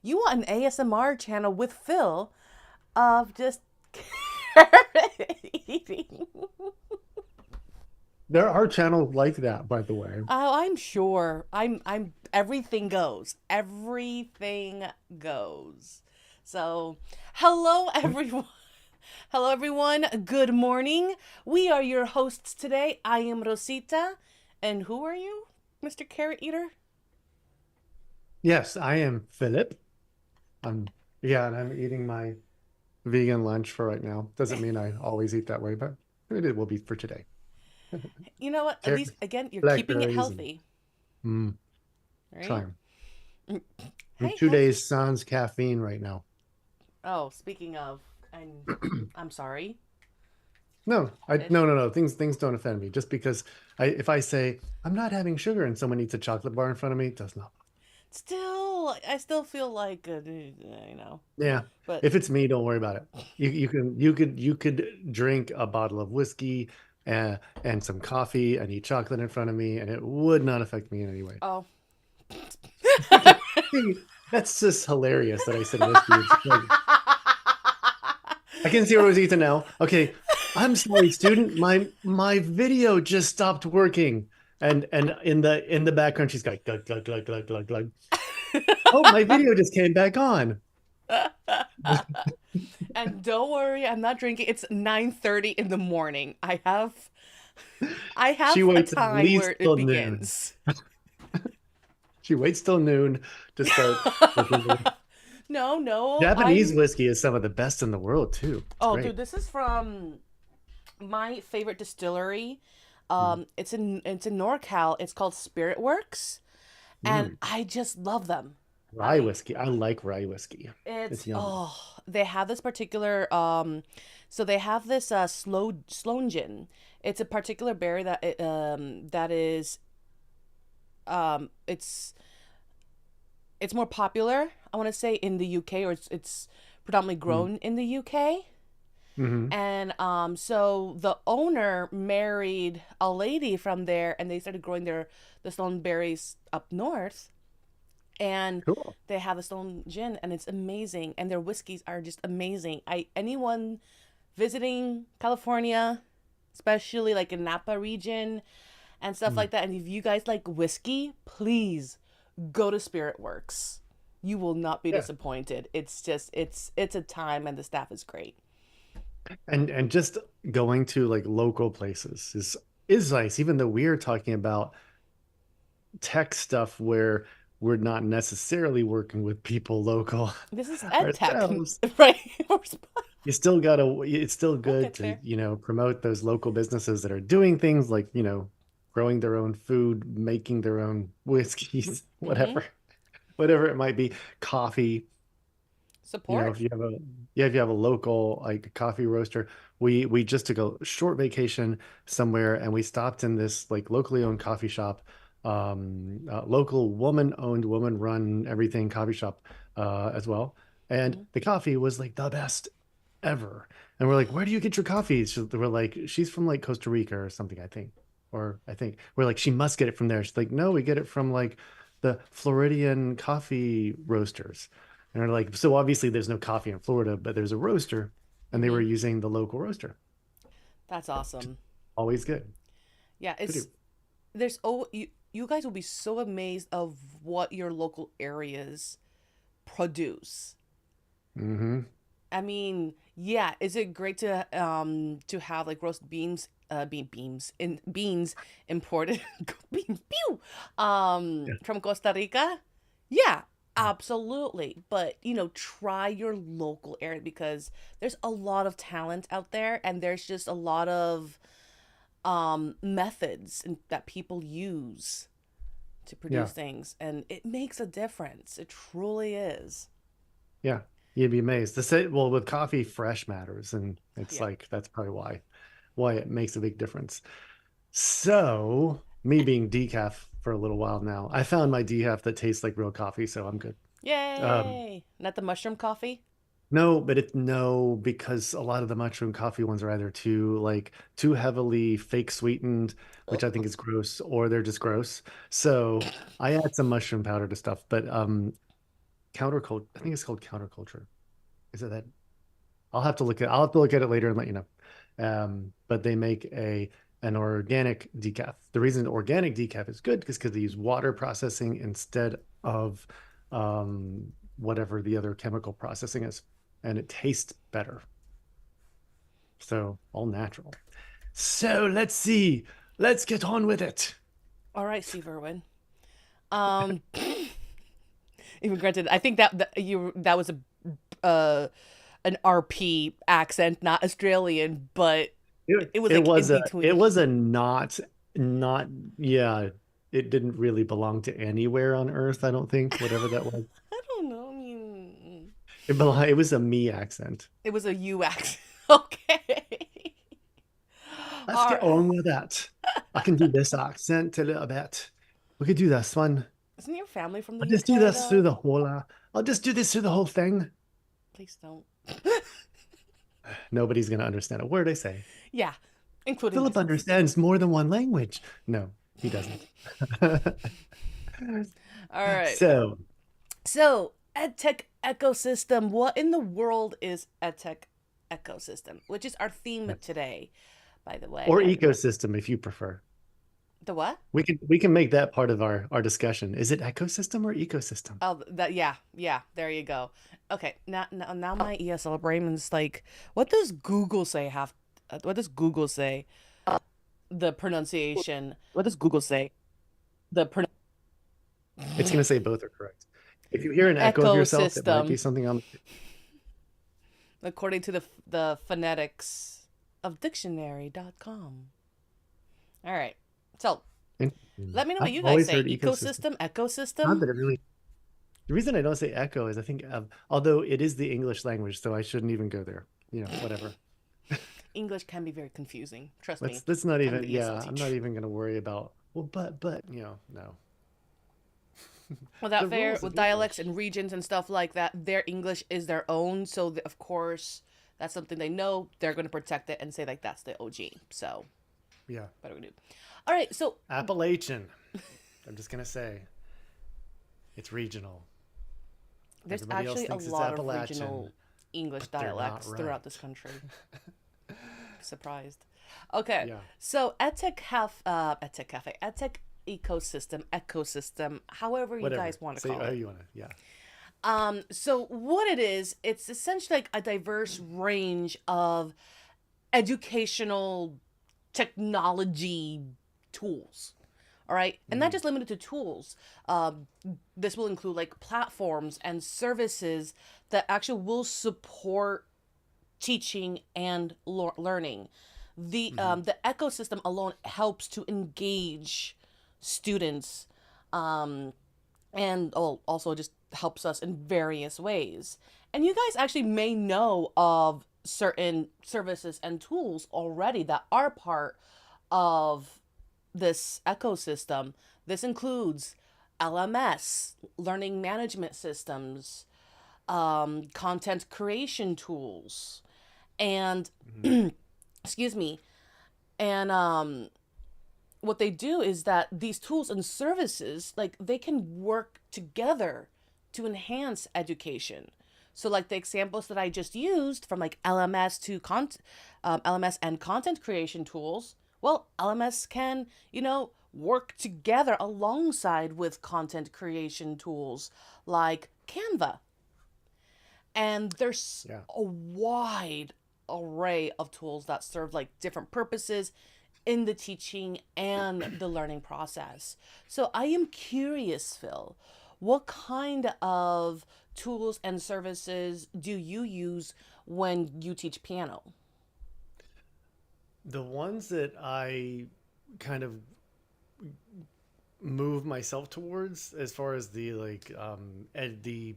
you want an ASMR channel with Phil of just eating. There are channels like that, by the way. Oh, I'm sure. I'm everything goes. Everything goes. So, hello everyone. Hello everyone. Good morning. We are your hosts today. I am Rosita. And who are you, Mr. Carrot Eater? Yes, I am Philip. I'm yeah, and I'm eating my vegan lunch for right now. Doesn't mean I always eat that way, but it will be for today. You know what? At Carrot, least again, you're keeping it blackberries, and healthy, mm, right? trying. Hey, 2 days sans caffeine right now. oh, speaking of, I'm sorry. No, Ish. no. Things don't offend me. Just because if I say I'm not having sugar and someone eats a chocolate bar in front of me, it does not. Still, I still feel like, you know, Yeah. but If it's me, don't worry about it. You could drink a bottle of whiskey and some coffee and eat chocolate in front of me, and it would not affect me in any way. oh. See, that's just hilarious that I said whiskey. It's like I can see Rosita now. Okay, I'm sorry, student. My video just stopped working. And in the background, she's got glug glug glug glug glug glug. Oh, my video just came back on. And don't worry, I'm not drinking. It's 9:30 in the morning. I She have a waits at time least where it till noon. begins. She waits till noon to start looking. No, no, Japanese I'm whiskey is some of the best in the world too. It's Oh, dude, great. this is from my favorite distillery. Mm. It's in NorCal. It's called Spirit Works, and Mm. I just love them. Rye I whiskey. I like rye whiskey. It's It's yummy. they have this particular so they have this Sloan gin. It's a particular berry that is it's more popular, I want to say, in the UK, or it's predominantly Mm. grown in the UK. Hmm. And so the owner married a lady from there, and they started growing the stone berries up north, and Cool. they have a stone gin, and it's amazing, and their whiskeys are just amazing. I Anyone visiting California, especially like in Napa region and stuff Mm. like that, and if you guys like whiskey, please go to Spirit Works. You will not be Yeah. disappointed. It's a time, and the staff is great. And just going to like local places is nice, even though we're talking about tech stuff where we're not necessarily working with people local This is EdTech, ourselves. right? It's still We'll good get to, there. promote those local businesses that are doing things like, growing their own food, making their own whiskeys, Mm-hmm. whatever it might be, coffee. Support. If you have a yeah, if you have a local like coffee roaster, we just took a short vacation somewhere and we stopped in this like locally owned coffee shop, local woman owned, woman run everything coffee shop as well. And Mm-hmm. the coffee was like the best ever. And we're like, where do you get your coffee? We're like, she's from like Costa Rica or something, I think. Or I think we're like, she must get it from there. She's like, no, we get it from like the Floridian coffee roasters. And they're like, so obviously there's no coffee in Florida, but there's a roaster, and they were Mm-hmm. using the local roaster. That's awesome. Always good Yeah, to do. it's there's oh you guys will be so amazed of what your local areas produce. Hmm. I mean, yeah, is it great to have like roast beans, beans imported beans, pew, Yeah. from Costa Rica? Yeah, absolutely. But try your local area, because there's a lot of talent out there, and there's just a lot of methods that people use to produce Yeah. things, and it makes a difference. It truly is. Yeah. You'd be amazed. The say, well, with coffee, fresh matters, and it's Yeah. like that's probably why it makes a big difference. So, me being decaf for a little while now, I found my decaf that tastes like real coffee, so I'm good. Um, Yay! Not the mushroom coffee. no, but it's no, because a lot of the mushroom coffee ones are either too heavily fake sweetened, which I think is gross, or they're just gross. So I add some mushroom powder to stuff, but counterculture. I think it's called counterculture. Is it that? I'll have to look at it later and let you know. But they make an organic decaf. The reason organic decaf is good is because they use water processing instead of whatever the other chemical processing is, and it tastes better. So all natural. So let's see. Let's get on with it. All right, Steve Irwin. Um, even granted, I think that was a an RP accent, not Australian, but it was like in It between. was a not yeah. It didn't really belong to anywhere on Earth, I don't think, whatever that was. I don't know. I mean, It was a me accent. it was a U accent. Okay. Let's All get right. on with that. I can do this accent a little bit. We could do this one. Isn't your family from the I'll just do UK this through though? the whole. I'll just do this through the whole thing. Please don't. Nobody's gonna understand a word I say. Yeah, including Philip myself. understands more than one language. No, he doesn't. All right. So, So, EdTech ecosystem. What in the world is EdTech ecosystem? Which is our theme today, by the or way. ecosystem if you prefer. The what? We can make that part of our discussion. Is it ecosystem or ecosystem? Oh, that yeah, yeah. There you go. Okay, now my ESL brain is like, what does Google say? What does Google say? The pronunciation. What does Google say? The It's gonna say both are correct. If you hear an echo of yourself, it might be ecosystem, something on. according to the phonetics of dictionary.com. All right. So let me know what I've you guys always say. heard ecosystem. Ecosystem, Not ecosystem. that it really. The reason I don't say echo is I think, although it is the English language, so I shouldn't even go there. Whatever. English can be very confusing. Trust me. Let's not I'm even. an ESL Yeah, I'm not teacher. even gonna worry about. Well, but no. Well, The that fair rules with of dialects English. and regions and stuff like that, their English is their own. So, of course, that's something they know. They're going to protect it and say, like, that's the OG. So, Yeah, what do we do? All right. So, Appalachian. I'm just gonna say it's regional. there's Everybody else actually a thinks it's lot of Appalachian, regional English but they're not dialects right. throughout this country. Surprised. Okay. Yeah. So, EdTech Cafe, EdTech ecosystem, however you Whatever. guys want to Say call how it. you wanna. Yeah. So what it is, it's essentially like a diverse range of educational technology tools. All right. And not Mm-hmm. just limited to tools. Um, this will include like platforms and services that actually will support teaching and learning. Mm-hmm. The ecosystem alone helps to engage students, um, and also just helps us in various ways. And you guys actually may know of certain services and tools already that are part of this ecosystem. This includes LMS, learning management systems, content creation tools, and Mm-hmm. excuse me, and what they do is that these tools and services, like, they can work together to enhance education. So like the examples that I just used from like LMS and content creation tools, well, LMS can, work together alongside with content creation tools like Canva. And there's Yeah. a wide array of tools that serve like different purposes in the teaching and the learning process. So I am curious, Phil, what kind of tools and services do you use when you teach piano? The ones that I kind of move myself towards, as far as the the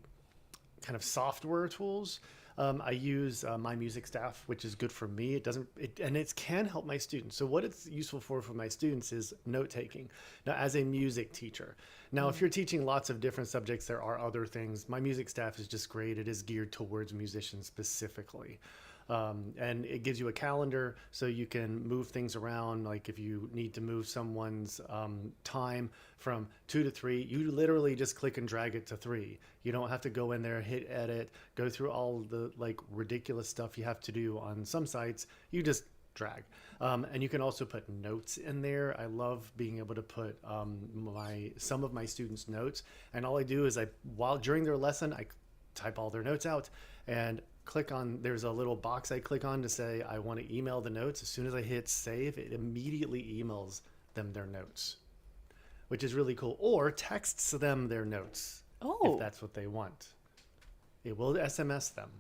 kind of software tools. I use my music staff, which is good for me. It doesn't, it, and it can help my students. So what it's useful for my students is note taking. Now, as a music teacher, now if you're teaching lots of different subjects, there are other things. My music staff is just great. It is geared towards musicians specifically. And it gives you a calendar so you can move things around. Like if you need to move someone's time from 2 to 3, you literally just click and drag it to 3. You don't have to go in there, hit edit, go through all the like ridiculous stuff you have to do on some sites. You just drag. And you can also put notes in there. I love being able to put some of my students' notes, and all I do is while during their lesson I type all their notes out and click on, there's a little box I click on to say I want to email the notes. As soon as I hit save, it immediately emails them their notes, which is really cool, or texts them their notes if that's what they want. It will SMS them,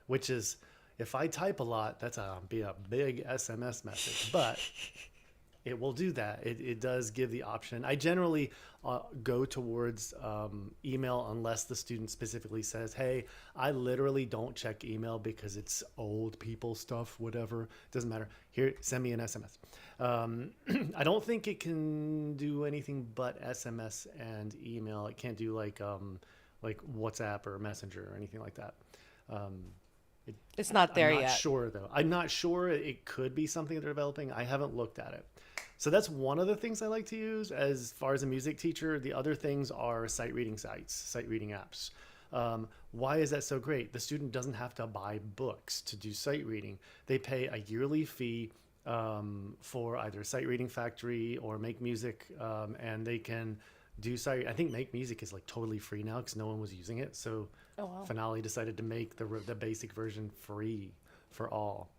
which is, if I type a lot, that's be a big SMS message, but it will do that. It does give the option. I generally go towards email unless the student specifically says, hey, I literally don't check email because it's old people stuff, whatever. Doesn't matter. Here, send me an SMS. I don't think it can do anything but SMS and email. It can't do like WhatsApp or Messenger or anything like that. It's not there yet. I'm not sure, though. I'm not sure. It could be something they're developing. I haven't looked at it. So that's one of the things I like to use as far as a music teacher. The other things are sight reading sites, sight reading apps. Why is that so great? The student doesn't have to buy books to do sight reading. They pay a yearly fee for either Sight Reading Factory or Make Music, and they can do sight. I think Make Music is like totally free now because no one was using it. So Finale decided to make the basic version free for all,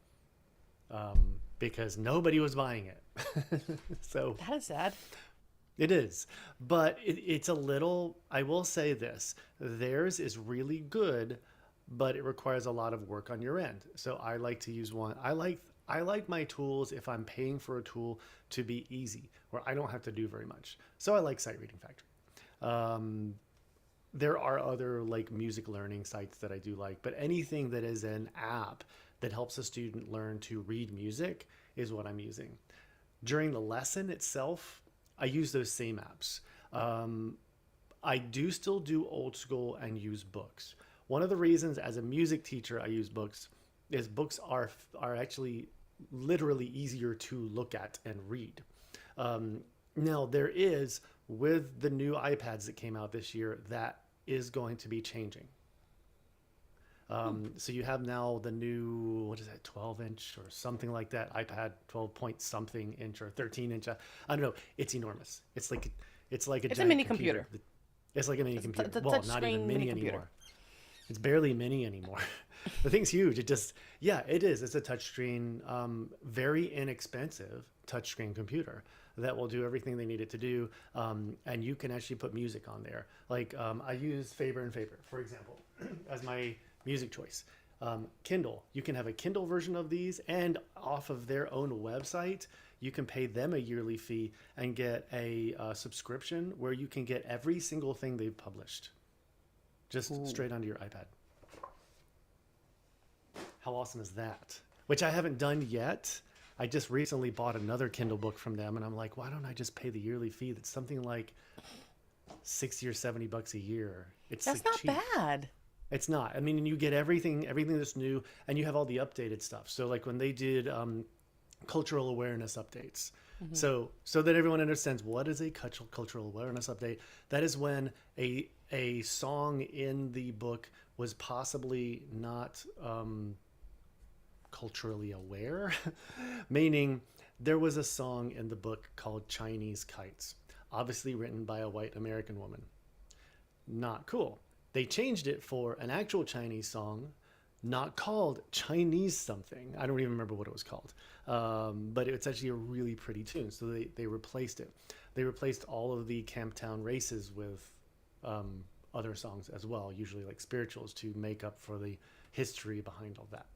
because nobody was buying it. So That is sad. it is, but it's a little, I will say this, theirs is really good, but it requires a lot of work on your end. So I like to use one. I like my tools, if I'm paying for a tool, to be easy, where I don't have to do very much. So I like Sight Reading Factory. There are other like music learning sites that I do like, but anything that is an app that helps a student learn to read music is what I'm using. During the lesson itself, I use those same apps. I do still do old school and use books. One of the reasons as a music teacher I use books is books are actually literally easier to look at and read. Now there is, with the new iPads that came out this year, that is going to be changing. So you have now the new, what is that, 12-inch or something like that, iPad 12 point something inch or 13-inch. I don't know. It's enormous. It's like a It's a mini computer. It's like a mini computer. It's a Well, touch not screen even mini computer. anymore. It's barely mini anymore. The thing's huge. It just, yeah, it is. It's a touchscreen, very inexpensive touchscreen computer that will do everything they need it to do. And you can actually put music on there. Like I use Faber and Faber, for example, as my music choice. Kindle, you can have a Kindle version of these, and off of their own website, you can pay them a yearly fee and get a subscription where you can get every single thing they've published just straight onto your iPad. How awesome is that? Which I haven't done yet. I just recently bought another Kindle book from them, and I'm like, why don't I just pay the yearly fee? That's something like $60 or $70 a year. It's That's like not cheap. bad. It's not. I mean, you get everything that's new, and you have all the updated stuff. So like when they did cultural awareness updates, so that everyone understands what is a cultural awareness update. That is when a song in the book was possibly not culturally aware, meaning there was a song in the book called Chinese Kites, obviously written by a white American woman. Not cool. They changed it for an actual Chinese song, not called Chinese something. I don't even remember what it was called. But it's actually a really pretty tune. So they replaced it. They replaced all of the Camptown races with other songs as well, usually like spirituals, to make up for the history behind all that.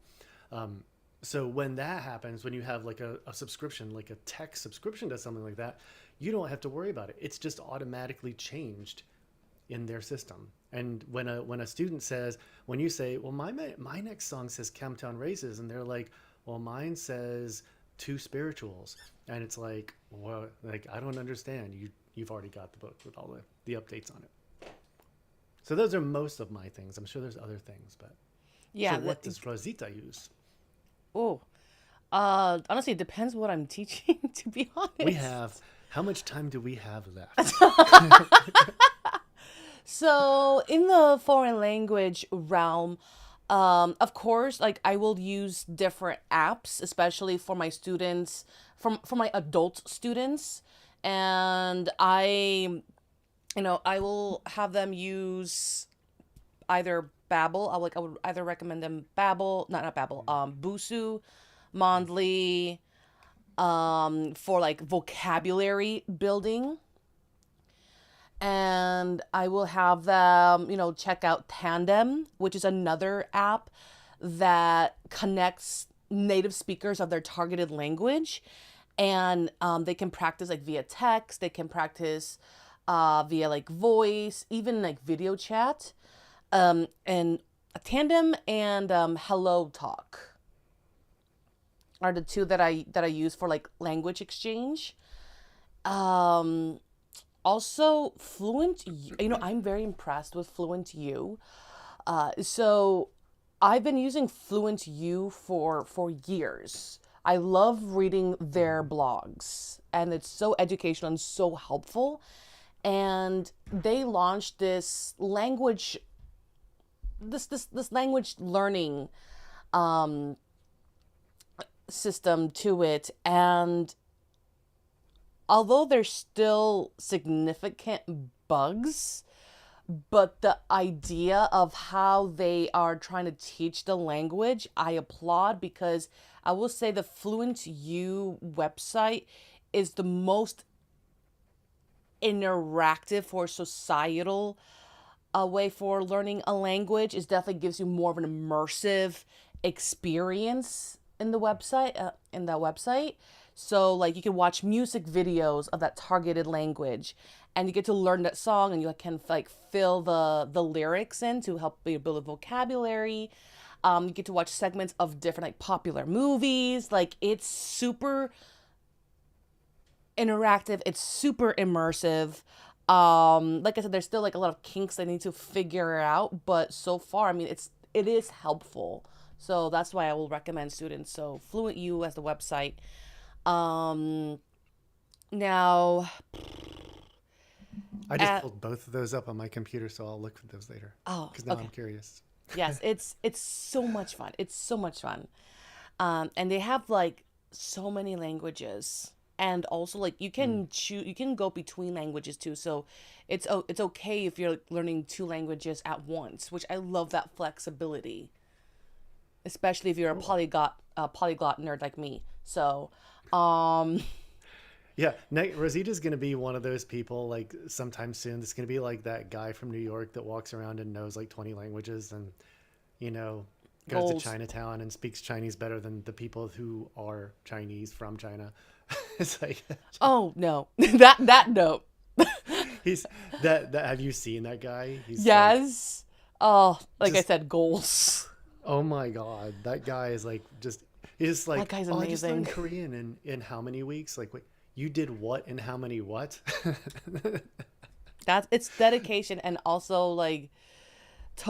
So when that happens, when you have like a subscription, like a tech subscription to something like that, you don't have to worry about it. It's just automatically changed in their system. And when a student says, when you say, well, my next song says Camptown Races, and they're like, well, mine says Two Spirituals, and it's like, well, like, I don't understand. You've already got the book with all the updates on it. So those are most of my things. I'm sure there's other things, but Yeah. so what does Rosita use? Oh, honestly, it depends what I'm teaching, to be We honest. have, how much time do we have left? So, in the foreign language realm, of course, like I will use different apps, especially for my students, for my adult students, and I will have them use either Babbel. I would either recommend them Babbel, not Babbel, Busu, Mondly, for like vocabulary building, and I will have them, check out Tandem, which is another app that connects native speakers of their targeted language, and they can practice like via text. They can practice via like voice, even like video chat, and Tandem and Hello Talk are the two that I use for like language exchange. Um, Also, I'm very impressed with Fluent U. So I've been using Fluent U for years. I love reading their blogs, and it's so educational and so helpful. And they launched this language learning system to it, and although there's still significant bugs, but the idea of how they are trying to teach the language, I applaud, because I will say the Fluent U website is the most interactive for societal a way for learning a language. It definitely gives you more of an immersive experience in the website. So like you can watch music videos of that targeted language, and you get to learn that song, and you can like fill the lyrics in to help you build a vocabulary. You get to watch segments of different like popular movies. Like it's super interactive. It's super immersive. Like I said, there's still like a lot of kinks I need to figure out, but so far, I mean, it is helpful. So that's why I will recommend students. So Fluent U as the website. Um, Now, I just at pulled both of those up on my computer, so I'll look for those later. oh, Because now I'm okay. curious. Yes, it's so much fun. It's so much fun. And they have like so many languages, and also like Mm. you can go between languages too. So it's okay if you're like, learning two languages at once, which I love that flexibility, especially if you're Cool. a polyglot nerd like me. So, um, Yeah, Rosita's going to be one of those people like sometime soon. That's going to be like that guy from New York that walks around and knows like 20 languages and, you know, goes to goals. Chinatown and speaks Chinese better than the people who are Chinese from China. It's like Oh no, that no. he's that have you seen that guy? He's like Yes. Oh, like I just said, goals. oh my god, that guy is like just he's just That like, guy's "Oh, I just amazing. learned Korean in how many weeks?" Like, wait, you did what in how many what? It's dedication, and also like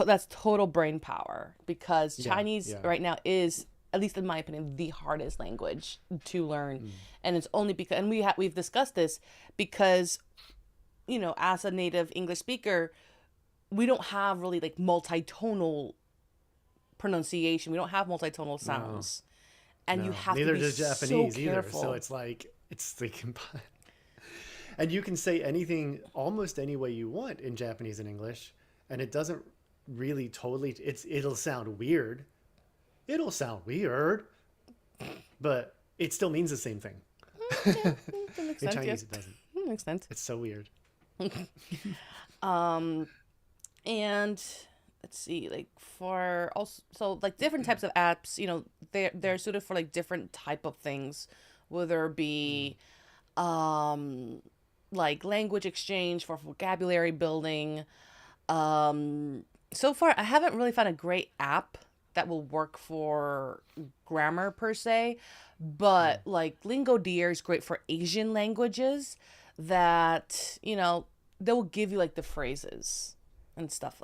that's total brain power, because Yeah, Chinese yeah. right now is, at least in my opinion, the hardest language to learn, Mm. and it's only because, and we've discussed this, because as a native English speaker, we don't have really like multitonal pronunciation. We don't have multitonal No, sounds, and you no. have to Neither be does so Japanese either. So careful. it's like it's like and you can say anything almost any way you want in Japanese and English, and it doesn't really totally it'll sound weird. It'll sound weird, but it still means the same thing. Yeah, that makes In sense. Chinese Yes, it doesn't. that makes sense. It's so weird. Um, and let's see, like for also, so like different types of apps, they're suited for like different type of things, whether it Mm. be um like language exchange for vocabulary building. So far I haven't really found a great app that will work for grammar per se, Mm. but like Lingo Deer is great for Asian languages, that they'll give you like the phrases and stuff,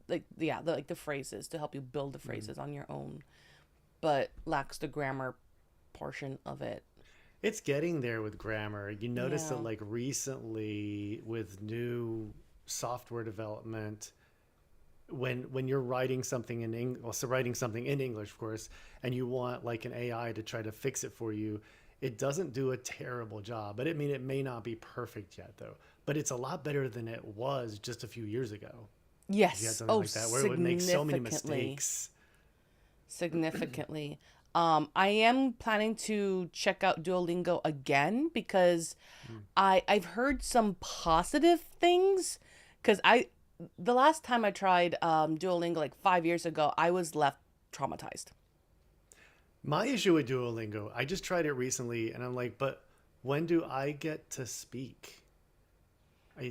like yeah, like the phrases to help you build the Mm. phrases on your own. but lacks the grammar portion of it. It's getting there with grammar. You notice that Yeah. like recently with new software development, when you're writing something in English, also writing something in English, of course, and you want like an AI to try to fix it for you, it doesn't do a terrible job. But I mean, it may not be perfect yet, though. But it's a lot better than it was just a few years ago. If you had Yes. something Oh, like that, where it would make so many significantly. mistakes. Significantly. I am planning to check out Duolingo again because Mm. I've heard some positive things. Because the last time I tried Duolingo like 5 years ago, I was left traumatized. My issue with Duolingo, I just tried it recently, and I'm like, but when do I get to speak?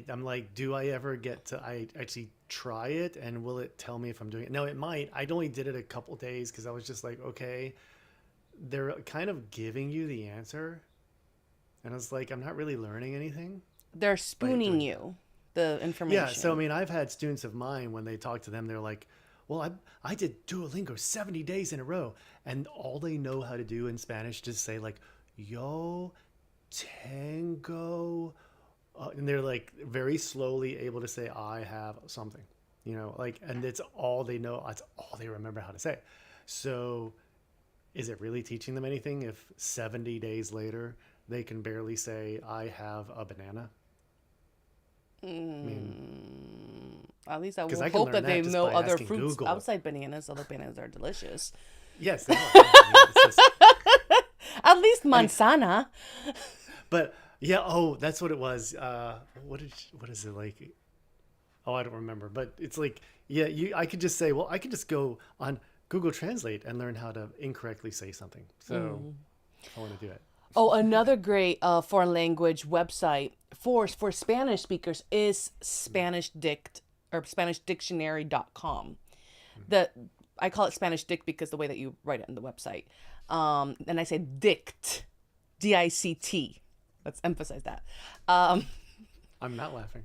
I'm like, do I ever get to I actually try it, and will it tell me if I'm doing it? No, it might. I only did it a couple days because I was just like, okay, they're kind of giving you the answer, and I was like, I'm not really learning anything They're by spooning doing that. you the Yeah, so I information. mean, I've had students of mine when they talk to them, they're like, well, I did Duolingo 70 days in a row, and all they know how to do in Spanish is say like, yo tango, and they're like very slowly able to say I have something, like, and it's all they know. That's all they remember how to say. So, is it really teaching them anything if 70 days later they can barely say I have a banana? I mean, At least I because will I can hope learn that they that just know by other asking fruits Google. outside bananas. Other bananas are delicious. Yes, they are. Yeah, I mean, it's just, At least I mean, manzana. but yeah. Oh, that's what it was. What is it like? Oh, I don't remember. But it's like, yeah, I could just say, well, I could just go on Google Translate and learn how to incorrectly say something. So if I want to do it. Oh, another great foreign language website for Spanish speakers is Spanish Dict or SpanishDictionary.com. The I call it Spanish Dict because the way that you write it in the website. And I say dict, DICT. Let's emphasize that. Um, I'm not laughing.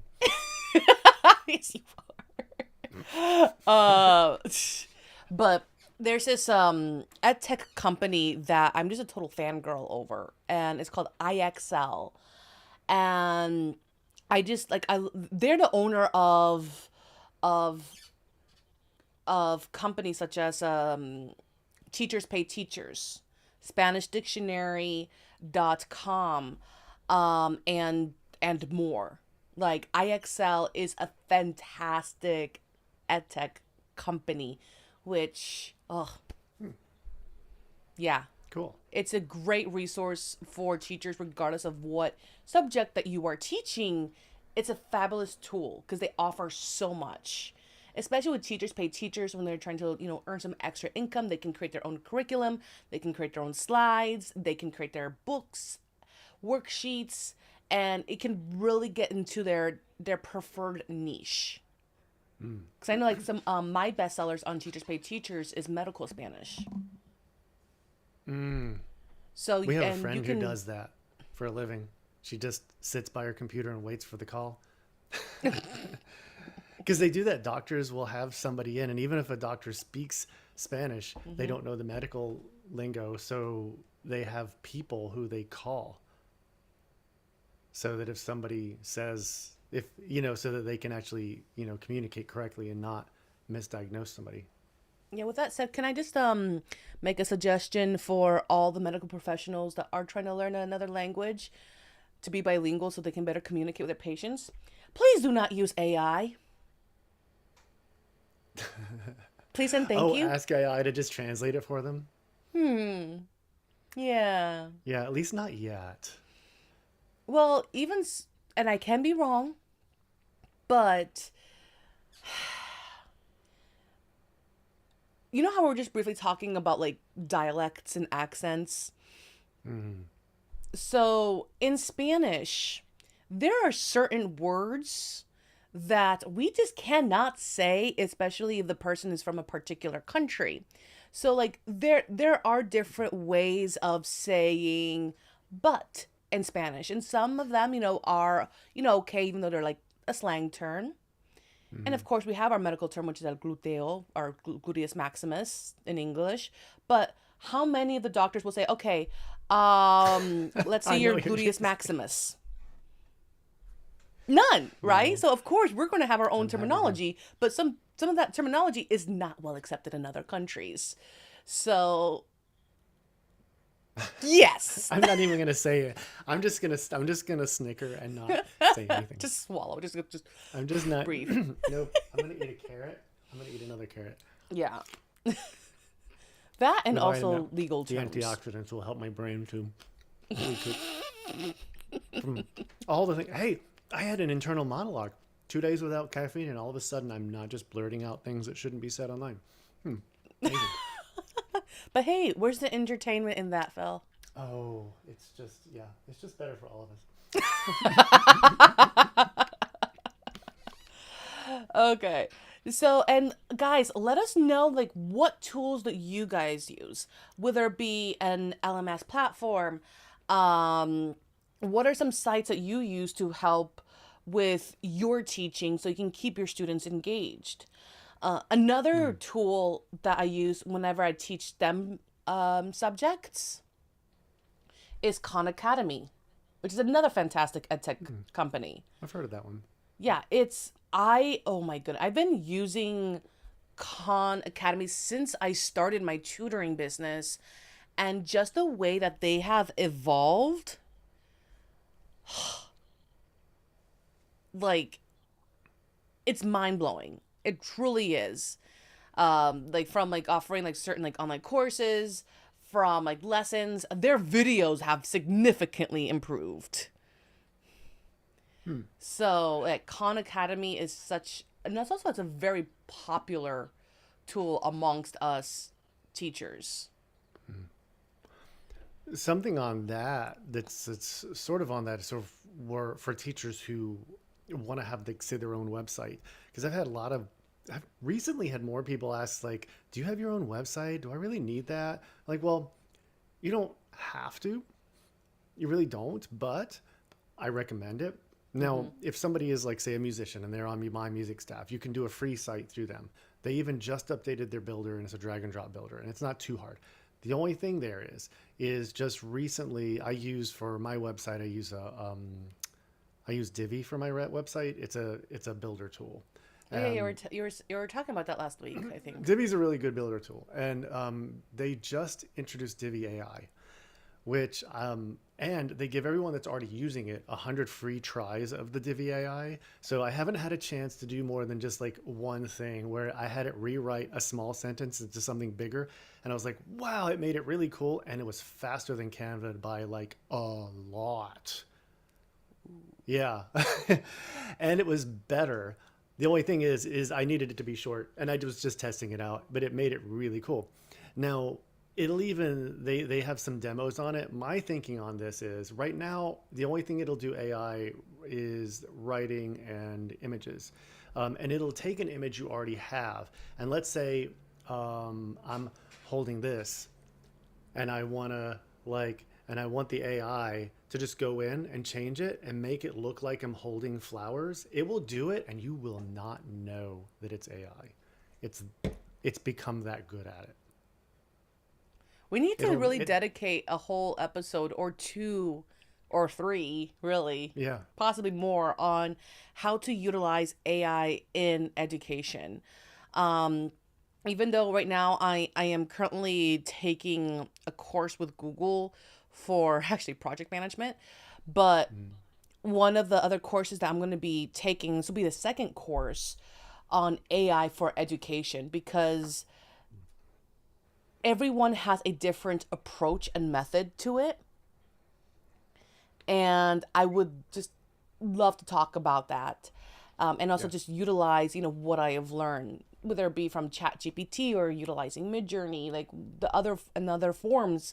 yes, you are. But there's this EdTech company that I'm just a total fangirl over, and it's called IXL. And I just like I they're the owner of companies such as Teachers Pay Teachers, SpanishDictionary.com, and more. Like IXL is a fantastic edtech company, which yeah, Cool. it's a great resource for teachers regardless of what subject that you are teaching. It's a fabulous tool because they offer so much, especially with Teachers Pay Teachers. When they're trying to earn some extra income, they can create their own curriculum, they can create their own slides, they can create their books, worksheets, and it can really get into their preferred niche. Because I know like some my bestsellers on Teachers Pay Teachers is medical Spanish. Mm. So We have a and you friend who can does that for a living. She just sits by her computer and waits for the call. Because they do that. Doctors will have somebody in, and even if a doctor speaks Spanish, they don't know the medical lingo. So they have people who they call so that if somebody says, so that they can actually, communicate correctly and not misdiagnose somebody. Yeah, with that said, can I just make a suggestion for all the medical professionals that are trying to learn another language to be bilingual so they can better communicate with their patients? Please do not use AI. Please and thank Oh, you. ask AI to just translate it for them? Yeah. Yeah, at least not yet. Well, and I can be wrong, but you know how we we're just briefly talking about like dialects and accents? Mm. So in Spanish, there are certain words that we just cannot say, especially if the person is from a particular country. So like there are different ways of saying but in Spanish. And some of them, are, okay, even though they're like a slang term. And of Mm. course, we have our medical term, which is el gluteo or gluteus maximus in English. But how many of the doctors will say, okay, let's see I your know you're gluteus just maximus? None, right? no. So of course we're going to have our own Never do. terminology, but some of that terminology is not well accepted in other countries. So yes, I'm not even gonna say it. I'm just gonna snicker and not say anything. just swallow, just I'm just not. breathe. Nope. I'm gonna eat a carrot. I'm gonna eat another carrot. Yeah, that and No, I know. also legal The terms. antioxidants will help my brain too. Really cool. From all the things. Hey, I had an internal monologue. 2 days without caffeine, and all of a sudden, I'm not just blurting out things that shouldn't be said online. Amazing. But hey, where's the entertainment in that, Phil? Oh, it's just yeah, it's just better for all of us. Okay. So, and guys, let us know like what tools that you guys use, whether it be an LMS platform. Um, what are some sites that you use to help with your teaching so you can keep your students engaged? Another Mm, tool that I use whenever I teach STEM subjects is Khan Academy, which is another fantastic edtech mm. company. I've heard of that one. Yeah, oh my goodness, I've been using Khan Academy since I started my tutoring business, and just the way that they have evolved, like it's mind blowing. It truly is. Like from like offering like certain like online courses, from like lessons, their videos have significantly improved. Hmm. So like Khan Academy is such, and that's also it's a very popular tool amongst us teachers. Something on that that's sort of on that sort of were for teachers who want to have say their own website, because I've recently had more people ask like, do you have your own website? Do I really need that? Like, well, you don't have to. You really don't, but I recommend it. Now, Mm-hmm. if somebody is like, say, a musician and they're on my music staff, you can do a free site through them. They even just updated their builder, and it's a drag and drop builder, and it's not too hard. The only thing there is just recently I use for my website, I use Divi for my website. It's a builder tool. Oh yeah, Um, you were talking about that last week, I think. Divi's a really good builder tool, and they just introduced Divi AI, which and they give everyone that's already using it 100 free tries of the Divi AI. So I haven't had a chance to do more than just like one thing where I had it rewrite a small sentence into something bigger, and I was like, wow, it made it really cool, and it was faster than Canva by like a lot. Yeah. And it was better. The only thing is I needed it to be short, and I was just testing it out, but it made it really cool. Now, it'll even they have some demos on it. My thinking on this is right now the only thing it'll do AI is writing and images. And it'll take an image you already have, and let's say I'm holding this, and I want to and I want the AI to just go in and change it and make it look like I'm holding flowers. It will do it, and you will not know that it's AI. It's it's become that good at it. We need to It'll really it dedicate a whole episode or two or three, really, Yeah. possibly more, on how to utilize AI in education. Um, Even though right now I am currently taking a course with Google for actually project management, but Mm. one of the other courses that I'm going to be taking, this will be the second course on AI for education, because everyone has a different approach and method to it. And I would just love to talk about that. And also Yeah. just utilize, what I have learned, whether it be from ChatGPT or utilizing Midjourney, like the other and other forms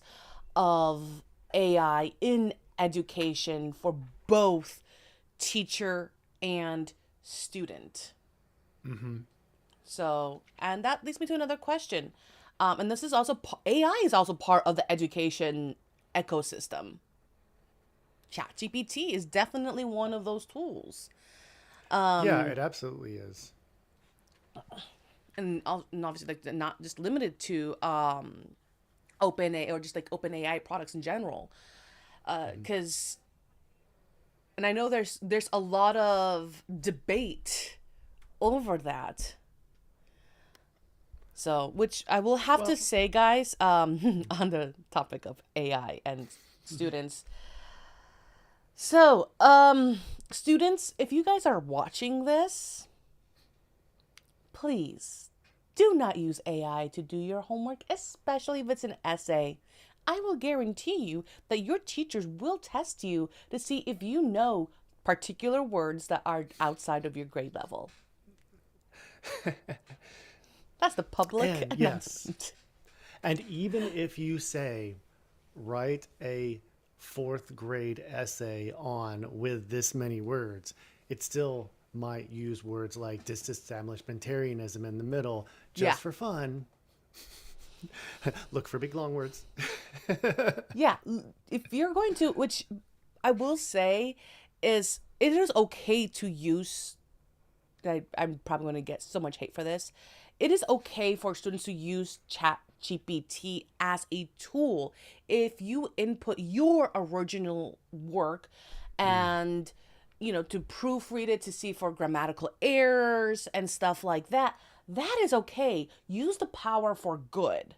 of AI in education for both teacher and student. Hmm. So, and that leads me to another question. And this is also, AI is also part of the education ecosystem. ChatGPT is definitely one of those tools. Yeah, it absolutely is. And obviously, like, not just limited to OpenAI or just like OpenAI products in general. Because and I know there's a lot of debate over that. So, which I will have to Well, say, guys, on the topic of AI and students. So, students, if you guys are watching this, please do not use AI to do your homework, especially if it's an essay. I will guarantee you that your teachers will test you to see if you know particular words that are outside of your grade level. That's the public and yes, announcement. and even if you say, write a fourth grade essay on with this many words, it still might use words like disestablishmentarianism in the middle Yeah. just for fun. Look for big long words. Yeah. If you're going to, which I will say is, it is okay to use, I'm probably going to get so much hate for this. It is okay for students to use Chat GPT as a tool if you input your original work and to proofread it to see for grammatical errors and stuff like that. That is okay. Use the power for good.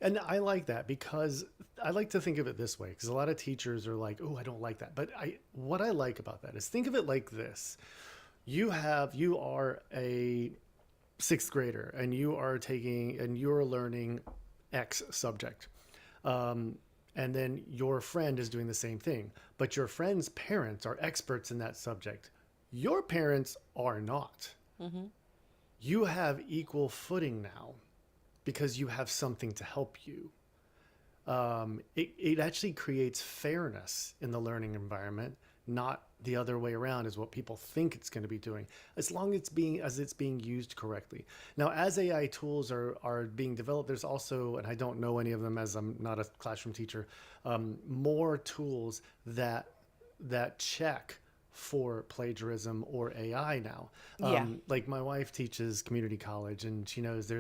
And I like that because I like to think of it this way because a lot of teachers are like, "Oh, I don't like that." But what I like about that is think of it like this. You are a sixth grader and you're learning X subject. And then your friend is doing the same thing, but your friend's parents are experts in that subject. Your parents are not. You have equal footing now because you have something to help you. It actually creates fairness in the learning environment, not the other way around is what people think it's going to be doing, as long as it's being used correctly. Now, as AI tools are being developed, there's also, and I don't know any of them as I'm not a classroom teacher, more tools that check for plagiarism or AI now. Yeah. Like my wife teaches community college, and she knows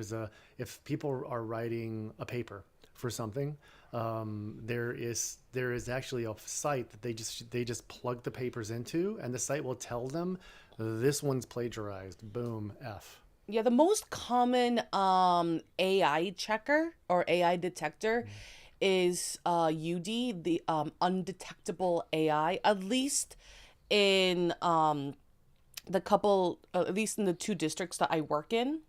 if people are writing a paper for something, there is actually a site that they just plug the papers into, and the site will tell them this one's plagiarized. Boom, F. Yeah, the most common AI checker or AI detector is UD, the undetectable AI, at least in the couple, at least in the two districts that I work in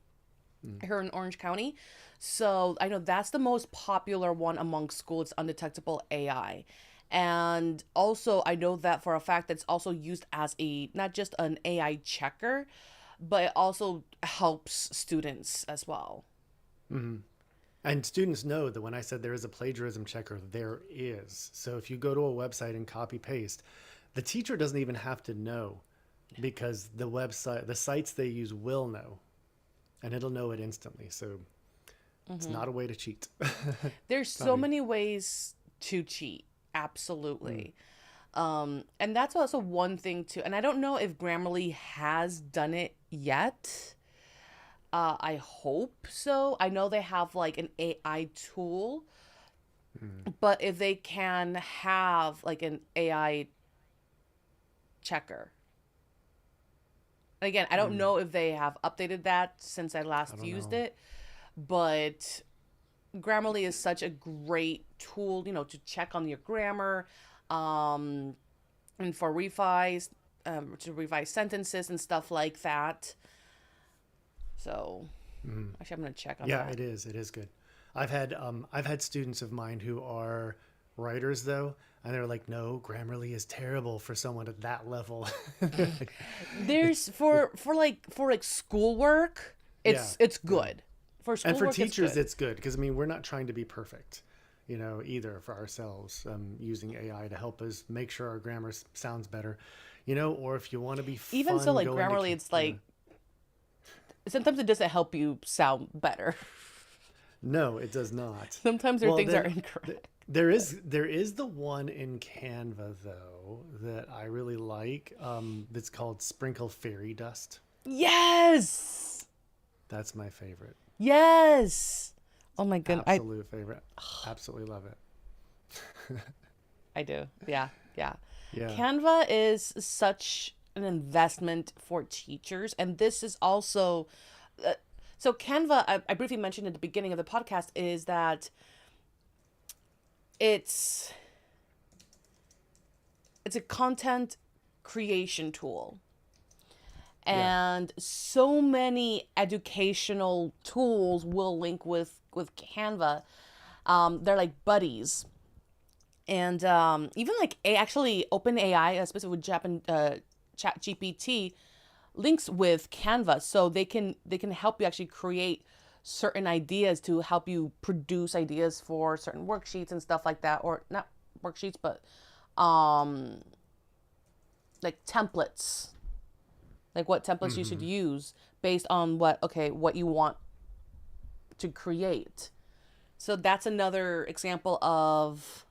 here in Orange County. So I know that's the most popular one among schools, undetectable AI. And also, I know that for a fact that's also used as not just an AI checker, but it also helps students as well. And students know that when I said there is a plagiarism checker, there is. So if you go to a website and copy paste, the teacher doesn't even have to know because the sites they use will know, and it'll know it instantly. So it's not a way to cheat. There's Not so a, many ways to cheat. Absolutely. And that's also one thing too. And I don't know if Grammarly has done it yet. I hope so. I know they have like an AI tool, but if they can have like an AI checker. Again, I don't know if they have updated that since I I last don't used know. it, but Grammarly is such a great tool, to check on your grammar, um, and for to revise sentences and stuff like that. So, actually, I'm gonna check on Yeah, that. it is. It is good. I've had students of mine who are writers though, and they're like, "No, Grammarly is terrible for someone at that level." Like, There's it's for like schoolwork, yeah, it's yeah. good. For And for schoolwork, it's teachers, good. it's good because I mean we're not trying to be perfect, either for ourselves. Using AI to help us make sure our grammar sounds better, or if you want to be Even so, fun, like go into Grammarly, it's yeah. like sometimes it doesn't help you sound better. No, it does not. Sometimes their Well, things are then incorrect. there is the one in Canva though that I really like. That's called Sprinkle Fairy Dust. Yes. That's my favorite. Yes. Oh my goodness. Absolute favorite. Absolutely love it. I do. Yeah. Yeah. Yeah. Canva is such an investment for teachers. And this is also, uh, so Canva, I briefly mentioned at the beginning of the podcast, is that it's it's a content creation tool. Yeah. And so many educational tools will link with Canva. They're like buddies. And even like actually OpenAI, especially with Japan, Chat GPT, links with Canva, so they can help you actually create certain ideas to help you produce ideas for certain worksheets and stuff like that, or not worksheets, but um, like templates, like what templates you should Hmm. use based on what you want to create. So that's another example of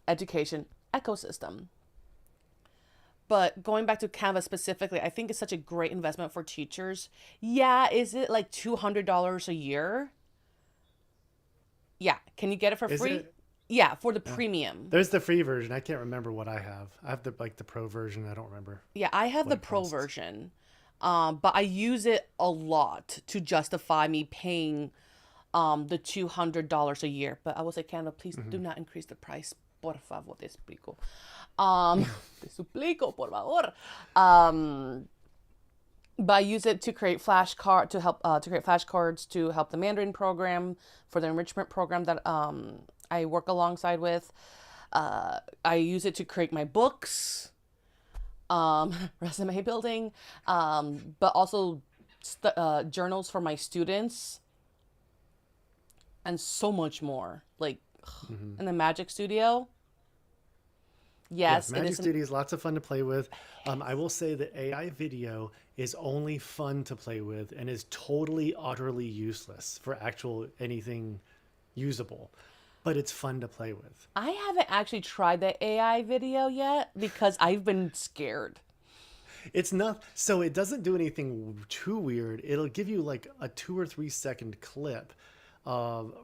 education ecosystem. But going back to Canva specifically, I think it's such a great investment for teachers. Yeah, is it like $200 a year? Yeah. Can you get it for Is free? it? Yeah, for the Yeah. premium. There's the free version. I can't remember what I have. I have the like the pro version. I don't remember Yeah, I have what the it pro costs. version. But I use it a lot to justify me paying the $200 a year. But I will say, Canva, please do Hmm. not increase the price. Por favor, te explico. Te suplico, por favor. But I use it to create flashcard to help to create flashcards to help the Mandarin program for the enrichment program that I work alongside with. I use it to create my books, resume building, but also journals for my students, and so much more. Like Hmm. in the Magic Studio, Yes, yes, it Magic is. Studio is lots of fun to play with. I will say that AI video is only fun to play with and is totally, utterly useless for actual anything usable. But it's fun to play with. I haven't actually tried the AI video yet because I've been scared. It's not so it doesn't do anything too weird. It'll give you like a 2 or 3 second clip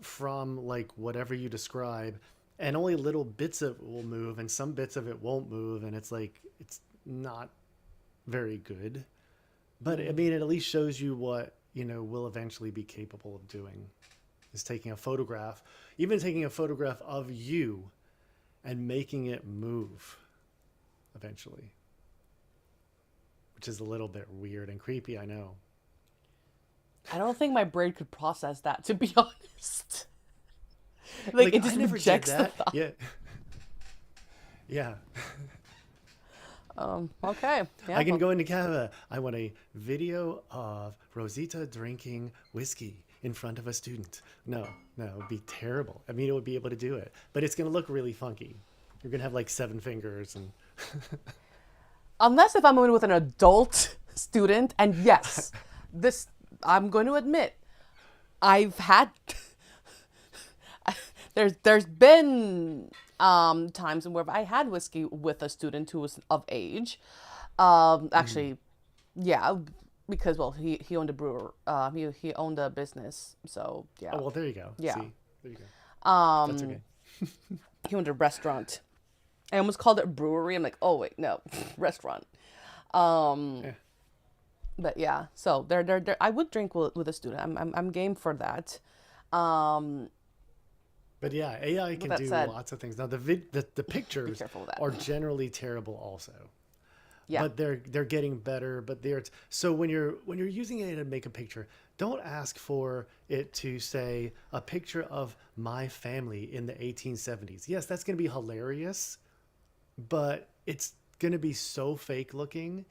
from like whatever you describe, and only little bits of it will move, and some bits of it won't move, and it's like it's not very good. But I Mm. mean, it at least shows you what will eventually be capable of doing. Is taking a photograph, even taking a photograph of you, and making it move eventually, which is a little bit weird and creepy. I know. I don't think my brain could process that, to be honest. Like Like it I just never did rejects the that. thought. Yeah, yeah. Okay. Yeah. I can Well, go into Canada. I want a video of Rosita drinking whiskey in front of a student. No, no, it would be terrible. I mean, it would be able to do it, but it's going to look really funky. You're going to have like 7 fingers and unless if I'm in with an adult student, and yes, this I'm going to admit, I've had there's been times where I had whiskey with a student who was of age. Mhm. Actually, yeah, because well, he owned a brewer. He owned a business, so yeah, Oh, well, there you go. yeah. See, there you go. That's Um, okay. he owned a restaurant. I almost called it brewery. I'm like, oh wait, no, restaurant. Um, Yeah. but yeah, so there. I would drink with a student. I'm game for that. Um, But yeah, AI with can that do said, lots of things. Now the be pictures careful with that. are generally terrible also. Yeah. But they're getting better, but they're so when you're using it to make a picture, don't ask for it to say a picture of my family in the 1870s. Yes, that's going to be hilarious, but it's going to be so fake looking,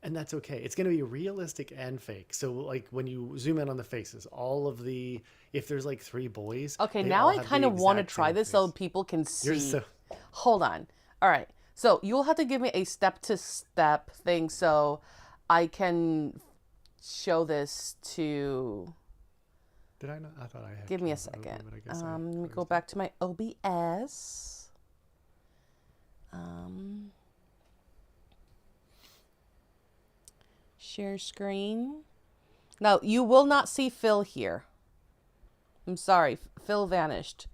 and that's okay. It's going to be realistic and fake. So like when you zoom in on the faces, all of the if there's like 3 boys, Okay, they now all I have the kind of want to exact try same this so face. people can You're see. so Hold on. All right. So you'll have to give me a step to step thing so I can show this to. did I not? I thought I had Give me a Canva open, second. but I guess I Let me go closed it. back to my OBS. Um, Share screen. Now, you will not see Phil here. I'm sorry. Phil vanished.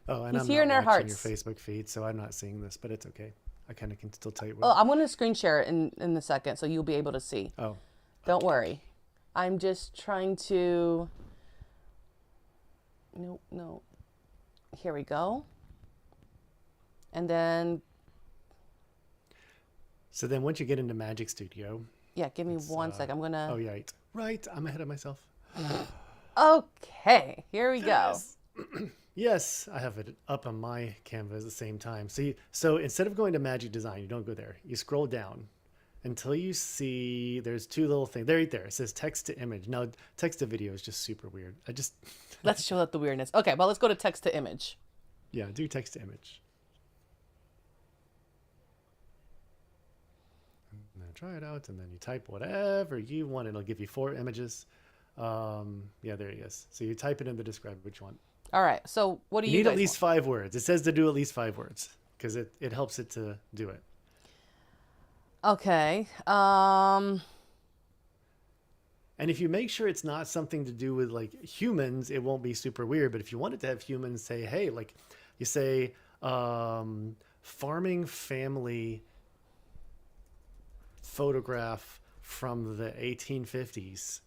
Oh, and He's I'm here not in our watching your hearts. Facebook feed, so I'm not seeing this, but it's okay. I kind of can still tell you Oh, what. I'm going to screen share it in a second so you'll be able to see. Oh, Don't okay, worry. okay. I'm just trying to. No, no. Here we go. And then, So then once you get into Magic Studio, yeah, give me it's one sec. I'm going oh to. yeah, right. I'm ahead of myself. Okay, here we There it go. is. Yes, I have it up on my canvas at the same time. So instead of going to Magic Design, you don't go there. You scroll down until you see there's two little things. There, right there. It says text to image. Now, text to video is just super weird. I just, Let's show out the weirdness. Okay, well, let's go to text to image. yeah, do text to image. And then try it out, and then you type whatever you want. It'll give you 4 images. Yeah, there he is. So you type it in the describe what you want. All right, so what do You you need at guys least want? 5 words. It says to do at least 5 words because it helps it to do it. Okay. And if you make sure it's not something to do with like humans, it won't be super weird. But if you wanted to have humans say, hey, like you say, farming family photograph from the 1850s.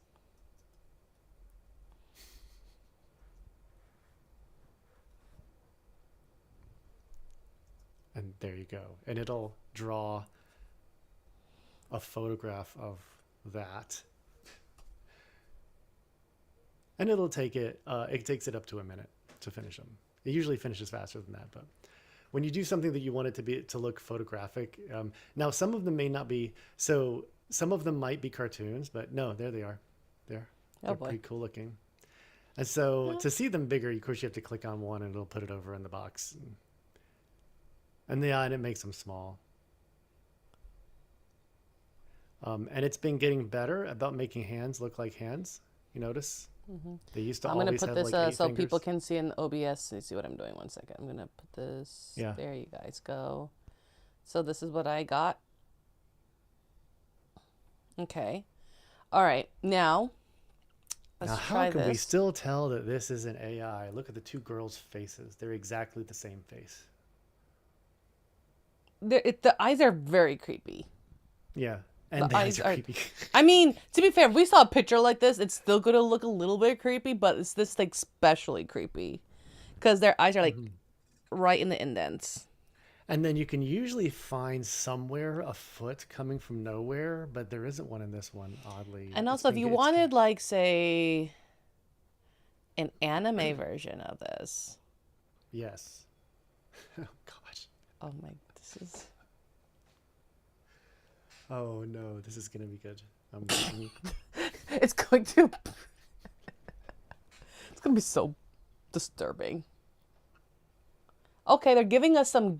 And there you go. And it'll draw a photograph of that. And it'll take it takes it up to a minute to finish them. It usually finishes faster than that, but when you do something that you want it to look photographic, now some of them may not be. So some of them might be cartoons, but no, there they are. There, Oh they're boy. pretty cool looking. And so Yeah. to see them bigger, of course, you have to click on one, and it'll put it over in the box. And yeah, and it makes them small. And it's been getting better about making hands look like hands. You notice? They used to I'm gonna always put have this like eight so people fingers. can see in OBS. You see what I'm doing? One second. I'm gonna put this. Yeah. There you guys go. So this is what I got. Okay. All right. Now Now, let's how try can we this. still tell that this is an AI? Look at the two girls' faces. They're exactly the same face. The eyes are very creepy. Yeah. The And the eyes eyes are are. creepy. I mean, to be fair, if we saw a picture like this, it's still gonna look a little bit creepy, but it's this like especially creepy because their eyes are like Mhm. right in the indents. And then you can usually find somewhere a foot coming from nowhere, but there isn't one in this one, oddly. And It's also, if been you good. It's wanted like say an anime version of this, yes. Oh gosh. oh my, this is. Oh no, this is gonna be good. It's going to. It's gonna be so disturbing. Okay, they're giving us some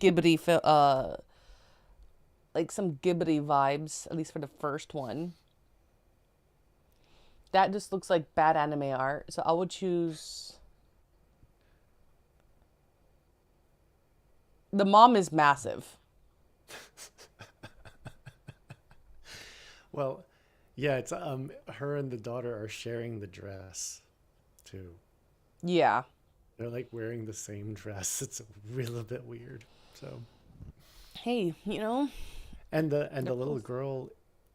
like some Ghibli vibes, at least for the first one. That just looks like bad anime art, so I would choose. The mom is massive. Well, yeah, it's her and the daughter are sharing the dress too. Yeah. They're like wearing the same dress. It's a little bit weird. So, Hey, and the they're little both. girl,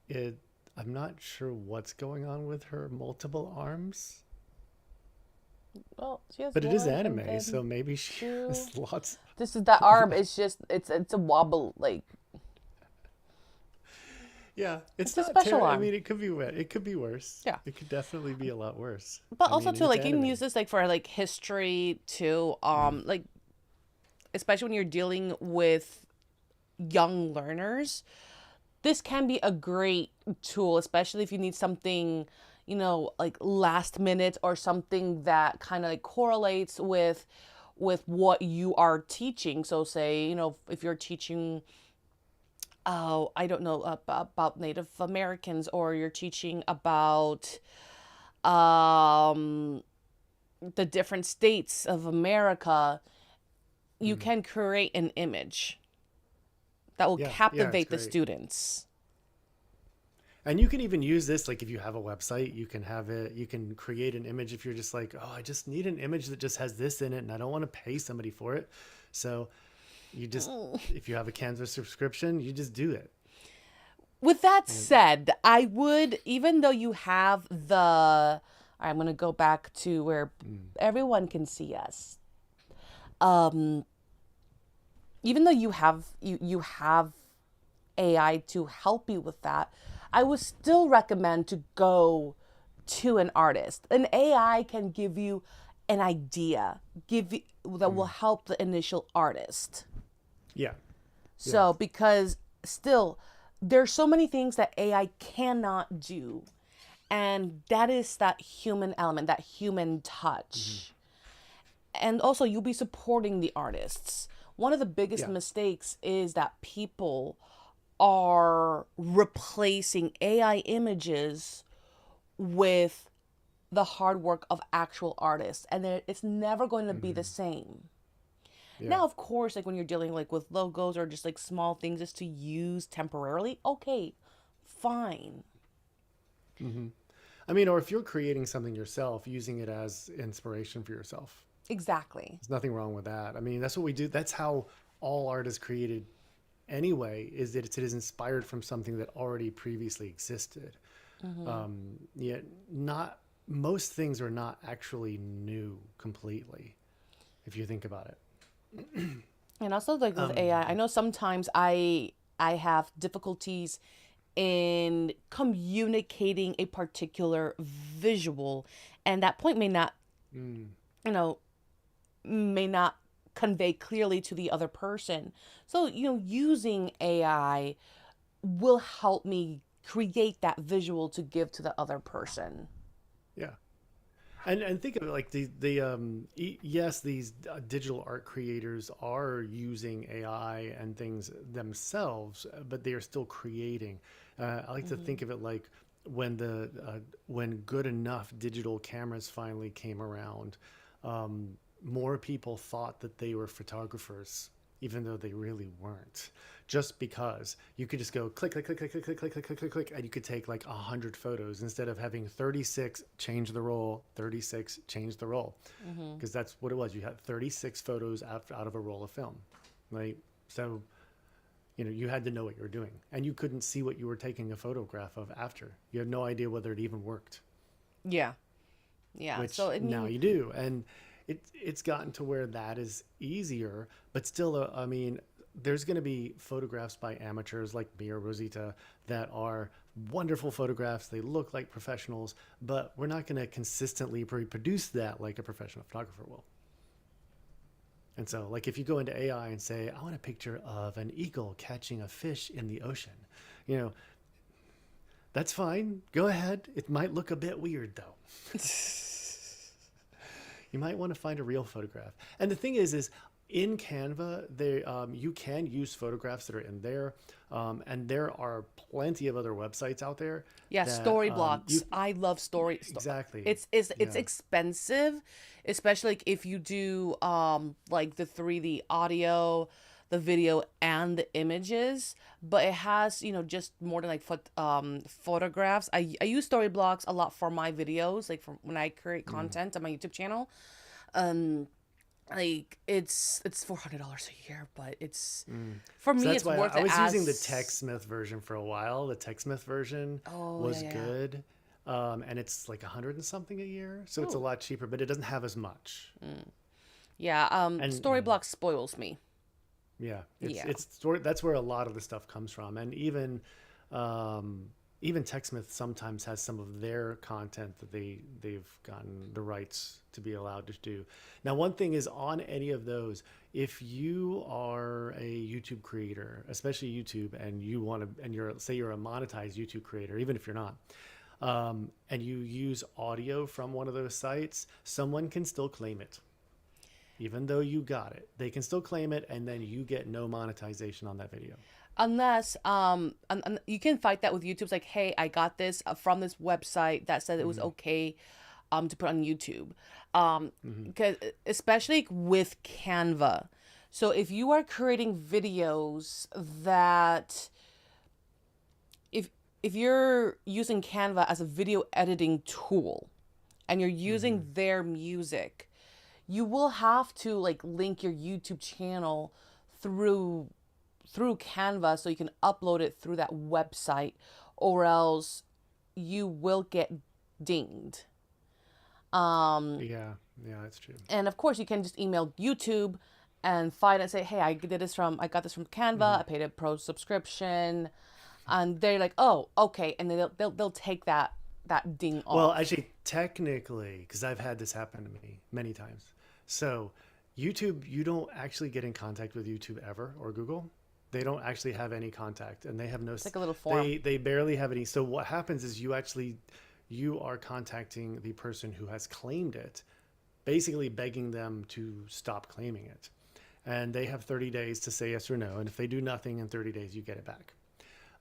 it I'm not sure what's going on with her multiple arms, Well, she has but it is one and anime, then so maybe she two. has lots. This is the arm. It's just it's a wobble like Yeah, it's it's a not special terrible. I arm. mean, it could be it could be worse. Yeah. It could definitely be a lot worse. But I also mean, too, it's like you can anime. use this like for like history too. Like especially when you're dealing with young learners, this can be a great tool, especially if you need something, like last minute or something that kind of like correlates with what you are teaching. So say, if you're teaching oh, I don't know about Native Americans or you're teaching about um the different states of America, you Mm. can create an image that will Yeah, yeah, it's captivate the great. students. And you can even use this, like if you have a website, you can have it, you can create an image if you're just like, oh, I just need an image that just has this in it and I don't want to pay somebody for it. So you just, if you have a Canva subscription, you just do it. With that And, said, I would, even though you have I'm going to go back to where everyone can see us. Even though you have AI to help you with that, I would still recommend to go to an artist. An AI can give you an idea, give you that will help the initial artist. yeah. So because still there's so many things that AI cannot do. And that is that human element, that human touch. And also you'll be supporting the artists. One of the biggest Yeah. mistakes is that people are replacing AI images with the hard work of actual artists, and it's never going to be the same. Yeah. Now, of course, like when you're dealing like with logos or just like small things just to use temporarily, okay, fine. I mean, or if you're creating something yourself, using it as inspiration for yourself. Exactly. There's nothing wrong with that. I mean, that's what we do. That's how all art is created anyway, is that it is inspired from something that already previously existed. Yet not most things are not actually new completely, if you think about it. And also like with AI, I know sometimes I have difficulties in communicating a particular visual, and that point may not, you know, may not convey clearly to the other person. So, using AI will help me create that visual to give to the other person. Yeah. And think of it like yes, these digital art creators are using AI and things themselves, but they are still creating. I like to think of it like when good enough digital cameras finally came around, more people thought that they were photographers, even though they really weren't. Just because you could just go click, click, click, click, click, click, click, click, click, click, click, and you could take like 100 photos instead of having 36 change the roll, 36 change the roll, because that's what it was. You had 36 photos out of a roll of film, right? So, you had to know what you were doing, and you couldn't see what you were taking a photograph of after. You had no idea whether it even worked. Yeah. Yeah. Which So, I now mean, you do. And it's gotten to where that is easier, but still, I mean, there's going to be photographs by amateurs like me or Rosita that are wonderful photographs. They look like professionals, but we're not going to consistently reproduce that like a professional photographer will. And so, like, if you go into AI and say, I want a picture of an eagle catching a fish in the ocean, you know, that's fine. Go ahead. It might look a bit weird, though. You might want to find a real photograph. And the thing is in Canva, you can use photographs that are in there. And there are plenty of other websites out there. yeah, That, story blocks. I love exactly. It's Yeah. expensive, especially like if you do like the 3D audio, the video and the images, but it has, just more than like photographs. I use story blocks a lot for my videos, like for when I create content on my YouTube channel. Um like it's $400 a year, but it's for So me that's it's why worth I it was using the as TechSmith version for a while. The TechSmith version oh was yeah. good. And it's like 100 and something a year. So it's a Oh lot cheaper, but it doesn't have as much. yeah, And story blocks spoils me. yeah, Yeah. that's where a lot of the stuff comes from. And even TechSmith sometimes has some of their content that they've gotten the rights to be allowed to do. Now, one thing is on any of those, if you are a YouTube creator, especially YouTube, and you want to, and you're a monetized YouTube creator, even if you're not, and you use audio from one of those sites, someone can still claim it. Even though you got it, they can still claim it, and then you get no monetization on that video. Unless you can fight that with YouTube. It's like, hey, I got this from this website that said it was okay to put on YouTube. Because especially with Canva. So if you are creating videos that if if you're using Canva as a video editing tool and you're Mm-hmm. using their music, you will have to like link your YouTube channel through Canva so you can upload it through that website, or else you will get dinged. Yeah, yeah, that's true. And of course, you can just email YouTube and find it and say, "Hey, I got this from Mm-hmm. Canva. I paid a pro subscription," and they're like, "Oh, okay," and then they'll take that ding Well, off. actually, technically, because I've had this happen to me many times. So, YouTube, you don't actually get in contact with YouTube ever or Google. They don't actually have any contact, and they have no. It's like a little form. They barely have any. So what happens is you are contacting the person who has claimed it, basically begging them to stop claiming it, and they have 30 days to say yes or no. And if they do nothing in 30 days, you get it back.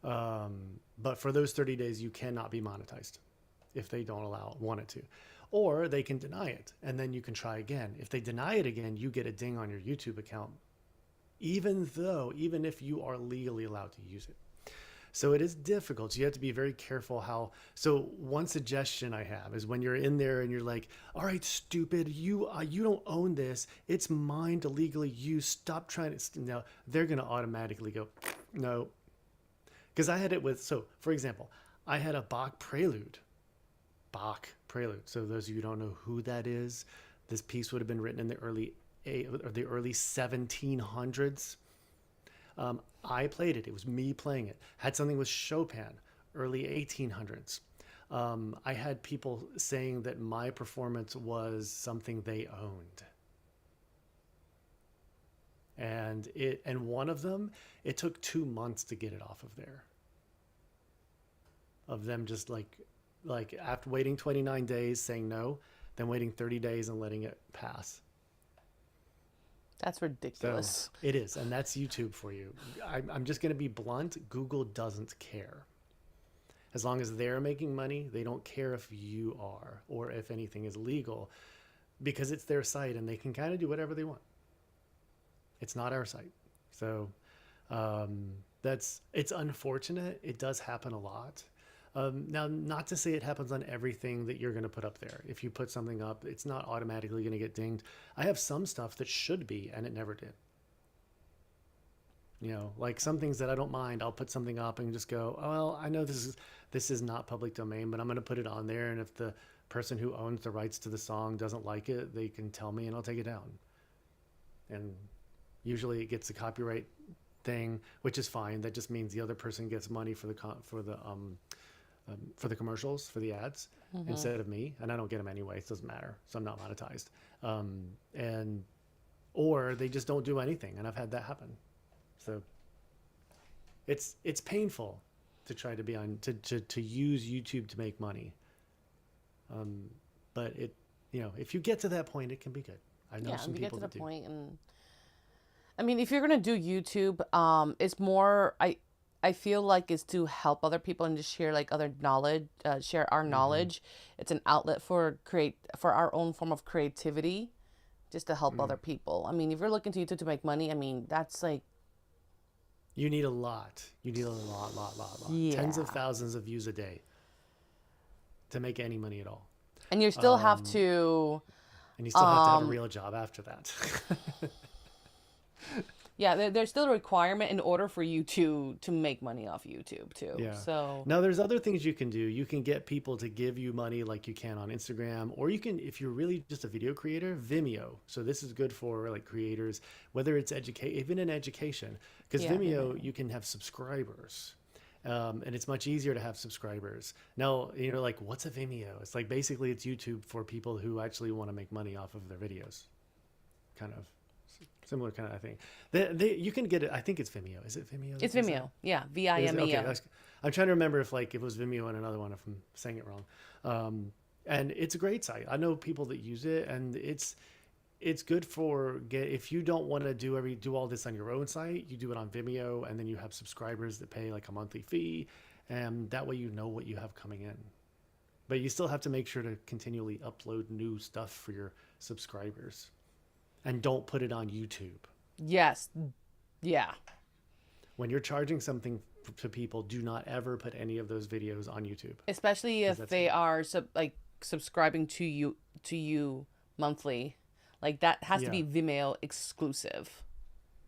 But for those 30 days, you cannot be monetized if they don't want it to. Or they can deny it and then you can try again. If they deny it again, you get a ding on your YouTube account, even if you are legally allowed to use it. So it is difficult. So you have to be very careful how. So one suggestion I have is when you're in there and you're like, "All right, stupid, you don't own this. It's mine to legally use. Stop trying to." No, they're gonna automatically go, "No," because I had it with. So for example, I had a Bach prelude. So those of you who don't know who that is, this piece would have been written in the early 1700s. I played it. It was me playing it. Had something with Chopin, early 1800s. I had people saying that my performance was something they owned. And one of them, it took 2 months to get it off of there. Of them just like after waiting 29 days saying no, then waiting 30 days and letting it pass. That's So ridiculous. it is, and that's YouTube for you. I'm just going to be blunt. Google doesn't care. As long as they're making money, they don't care if you are or if anything is legal because it's their site and they can kind of do whatever they want. It's not our site. So it's unfortunate. It does happen a lot. Now, not to say it happens on everything that you're going to put up there. If you put something up, it's not automatically going to get dinged. I have some stuff that should be, and it never did. Like some things that I don't mind, I'll put something up and just go, oh, well, I know this is not public domain, but I'm going to put it on there. And if the person who owns the rights to the song doesn't like it, they can tell me and I'll take it down. And usually it gets the copyright thing, which is fine. That just means the other person gets money for the commercials, for the ads, instead of me, and I don't get them anyway. It doesn't matter, so I'm not monetized. And or they just don't do anything, and I've had that happen. So it's painful to try to be on to use YouTube to make money. But if you get to that point, it can be good. I know Yeah, some and to get people to the that do. point, and I mean, if you're gonna do YouTube, it's more I feel like it's to help other people and just share like other knowledge, share our Mm-hmm. knowledge. It's an outlet for our own form of creativity, just to help Mm. other people. I mean, if you're looking to YouTube to make money, I mean, that's like, You need a lot. You need a lot. Tens of yeah. thousands of views a day to make any money at all. And you still have Um, to, and you still have to have a um, real job after that. yeah, there's still a requirement in order for you to make money off YouTube too. Yeah. So, Now there's other things you can do. You can get people to give you money like you can on Instagram, or you can, if you're really just a video creator, Vimeo. So this is good for like creators, whether it's even in education, because yeah, Vimeo, Vimeo. you can have subscribers. And it's much easier to have subscribers. Now, like, what's a Vimeo? It's like basically it's YouTube for people who actually want to make money off of their videos. Kind of similar kind of thing. You can get it. I think it's Vimeo. Is it Vimeo that It's does that? Vimeo. Yeah, Is it? Okay, Vimeo. I'm trying to remember if it was Vimeo and another one if I'm saying it wrong. And it's a great site. I know people that use it, and it's good for if you don't want to do all this on your own site, you do it on Vimeo, and then you have subscribers that pay like a monthly fee, and that way you know what you have coming in. But you still have to make sure to continually upload new stuff for your subscribers, and don't put it on YouTube. Yes. Yeah. When you're charging something to people, do not ever put any of those videos on YouTube. Especially 'Cause if they are subscribing to you monthly. Like that has to yeah, be Vimeo exclusive.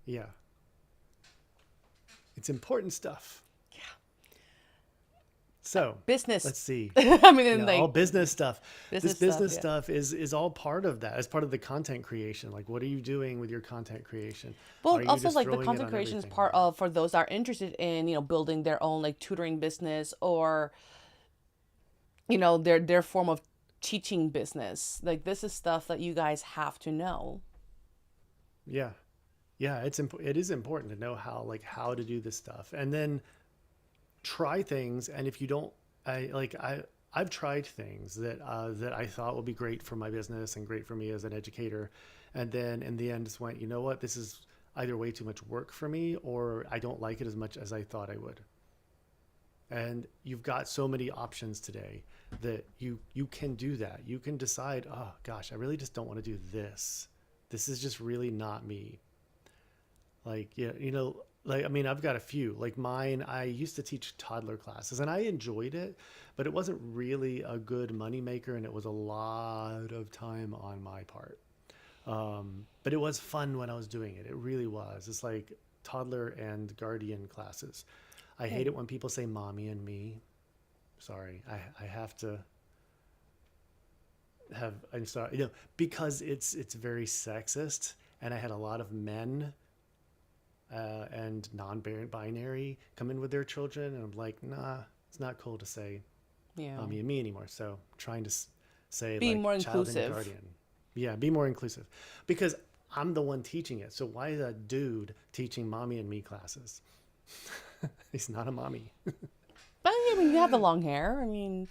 yeah. It's important stuff. So Business. let's see. I mean, and All like business stuff. This business stuff, business yeah. stuff is all part of that. As part of the content creation. Like, what are you doing with your content creation? Well, Are you also just like the throwing it content on creation is everything? part of for those that are interested in building their own like tutoring business or their form of teaching business. Like this is stuff that you guys have to know. Yeah, yeah. It is important to know how to do this stuff, and then try things. And if you don't, I've tried things that I thought would be great for my business and great for me as an educator, and then in the end just went, you know what, this is either way too much work for me, or I don't like it as much as I thought I would. And you've got so many options today that you can do that. You can decide, oh gosh, I really just don't want to do this. This is just really not me. Like, yeah, like, I mean, I've got a few. Like mine, I used to teach toddler classes and I enjoyed it, but it wasn't really a good moneymaker, and it was a lot of time on my part. But it was fun when I was doing it. It really was. It's like toddler and guardian classes. I hate Hey. it when people say mommy and me. Sorry, I have to I'm sorry, because it's very sexist, and I had a lot of men and non-binary come in with their children, and I'm like, nah, it's not cool to say Yeah. mommy and me anymore. So I'm trying to say Be like more child and inclusive. guardian. Yeah, be more inclusive, because I'm the one teaching it. So why is a dude teaching mommy and me classes? He's not a mommy. But I mean, you have the long hair. I mean,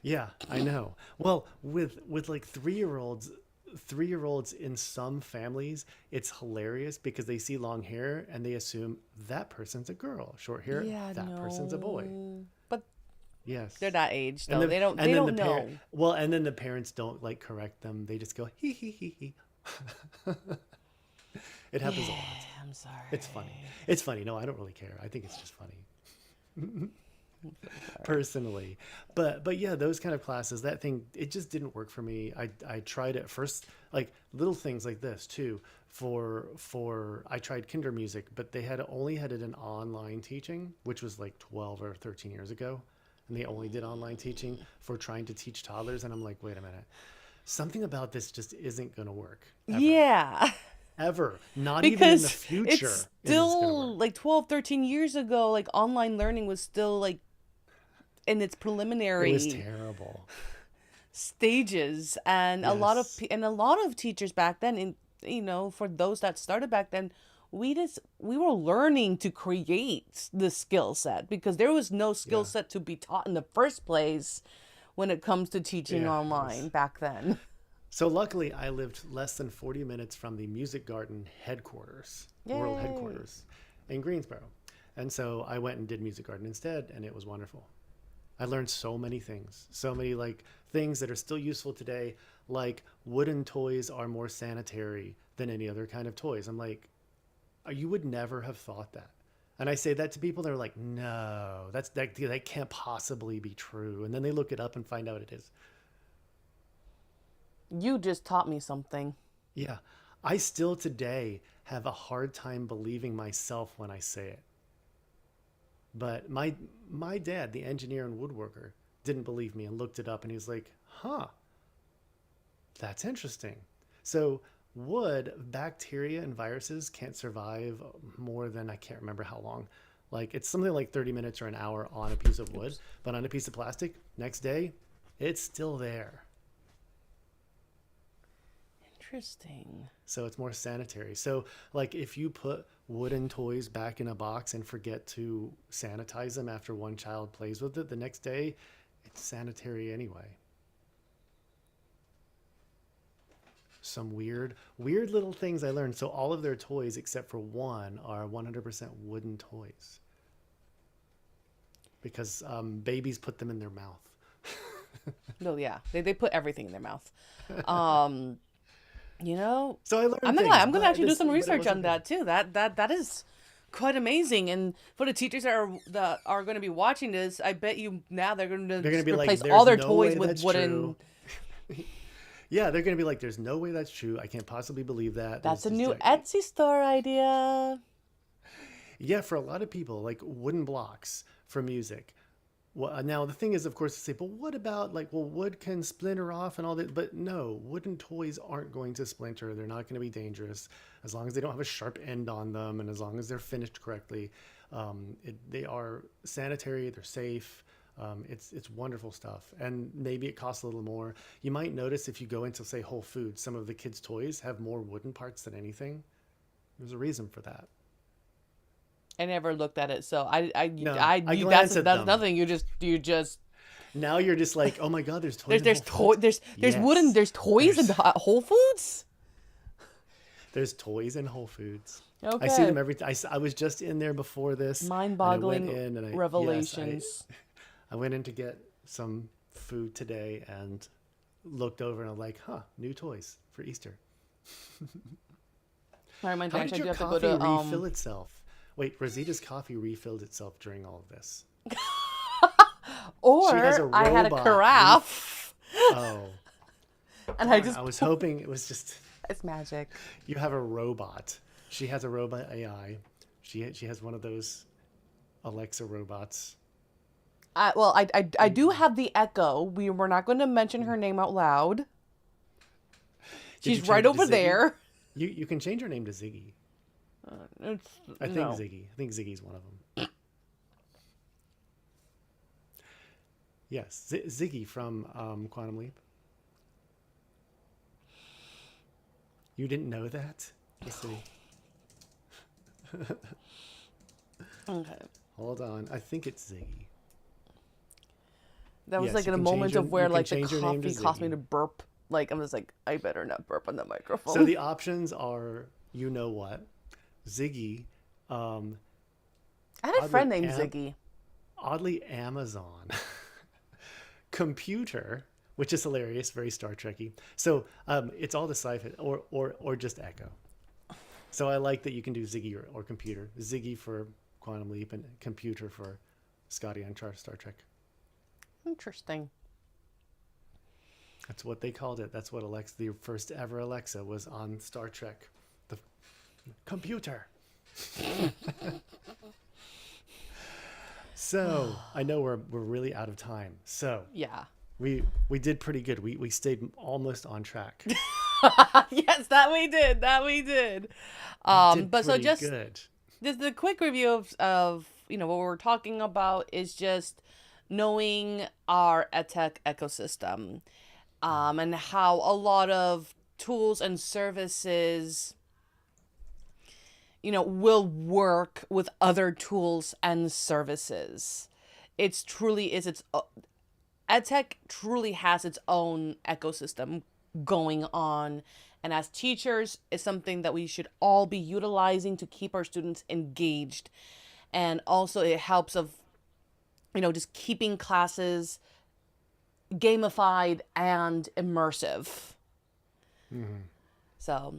Yeah, I know. Well, with like 3-year olds in some families, it's hilarious because they see long hair and they assume that person's a girl. Short hair, yeah, that person's a boy. no. But they're Yes. that age And though. then They don't and they then the don't parent know. well, and then the parents don't like correct them. They just go hee hee hee hee. It happens a Yeah, lot. I'm sorry. It's funny. It's funny. No, I don't really care. I think it's just funny. Sorry. Personally, but yeah, those kind of classes, that thing, it just didn't work for me. I tried it first, like little things like this too. For I tried kinder music, but they had only had it in online teaching, which was like 12 or 13 years ago, and they only did online teaching for trying to teach toddlers. And I'm like, wait a minute, something about this just isn't going to work Yeah. ever, not even in the Because future it's is this going to still work. like 12, 13 years ago, like online learning was still like in its It was preliminary terrible. stages, and Yes. a lot of teachers back then, in for those that started back then, we were learning to create the skill set because there was no skill Yeah. set to be taught in the first place when it comes to teaching Yeah. It online was. back then. So luckily, I lived less than 40 minutes from the Music Garden headquarters, world Yay. headquarters in Greensboro. And so I went and did Music Garden instead, and it was wonderful. I learned so many things, so many like things that are still useful today, like wooden toys are more sanitary than any other kind of toys. I'm like, you would never have thought that. And I say that to people, they're like, no, that can't possibly be true. And then they look it up and find out it is. You just taught me something. Yeah. I still today have a hard time believing myself when I say it. But my dad, the engineer and woodworker, didn't believe me and looked it up, and he's like, "Huh, that's interesting." So wood, bacteria and viruses can't survive more than, I can't remember how long. Like it's something like 30 minutes or an hour on a piece of wood, Oops. but on a piece of plastic, next day, it's still there. Interesting. So it's more sanitary. So like if you put wooden toys back in a box and forget to sanitize them after one child plays with it, the next day it's sanitary anyway. Some weird little things I learned. So all of their toys except for one are 100% wooden toys because babies put them in their mouth. No, yeah, they put everything in their mouth. Um, you know, So I learned I'm not gonna lie, things, I'm gonna actually do some but it research wasn't on good. that too. That is quite amazing. And for the teachers that are going to be watching this, I bet you now they're going to They're gonna be like, replace all "There's their no toys way with that's wooden. true." Yeah, they're gonna be like, "There's no way that's true. I can't possibly believe that." That's There's a just new like, Etsy store idea. yeah, for a lot of people, like wooden blocks for music. Well, now the thing is, of course, to say, but what about like, well, wood can splinter off and all that. But no, wooden toys aren't going to splinter. They're not going to be dangerous as long as they don't have a sharp end on them, and as long as they're finished correctly. They are sanitary. They're safe. It's wonderful stuff, and maybe it costs a little more. You might notice if you go into, say, Whole Foods, some of the kids' toys have more wooden parts than anything. There's a reason for that. I never looked at it, so No, I that's glance at that's them. nothing. You just Now you're just like, oh my God, there's toys there's in Whole Foods. there's wooden Yes, there's toys in there's Whole Foods. there's toys in Whole Foods. I see Okay, them every. I was just in there before this, and I went mind-boggling in and revelations. I went in to get some food today and looked over and I'm like, huh, new toys for Easter. I remind me, How did actually, I do your have to go coffee to refill itself? Wait, Rosita's coffee refilled itself during all of this. She has a or I had a robot. carafe, Oh, and I darn, just I was hoping it was just it's magic. you have a robot. She has a robot AI. She has one of those Alexa robots. I do have the Echo. We're not going to mention her name out loud. Did you She's right change it to over Ziggy? there. You can change her name to Ziggy. It's I think no. Ziggy. I think Ziggy's one of them. Yes, Ziggy from Quantum Leap. You didn't know that? Let's see. Okay. Hold on. I think it's Ziggy. That was Yes, like you in a can change moment your of where you can like the change your name to coffee caused me Ziggy. to burp. Like I was like, I better not burp on the So microphone. the options are, you know what, Ziggy, I had a oddly friend named am Ziggy. oddly Amazon, computer, which is hilarious, very Star Trekky. So it's all the sci-fi or just Echo. So I like that you can do Ziggy or computer. Ziggy for Quantum Leap and computer for Scotty on Star Trek. Interesting. That's what they called it. That's what Alexa, the first ever Alexa, was on Star Trek. The computer. So I know we're really out of time. So Yeah. we did pretty good. We stayed almost on track. Yes, that we did. That we did. We did But so pretty just good. the quick review of what we're talking about is just knowing our EdTech ecosystem, and how a lot of tools and services will work with other tools and services. It's truly is its EdTech truly has its own ecosystem going on. And as teachers, it's something that we should all be utilizing to keep our students engaged. And also it helps of, just keeping classes gamified and immersive. Mhm. So,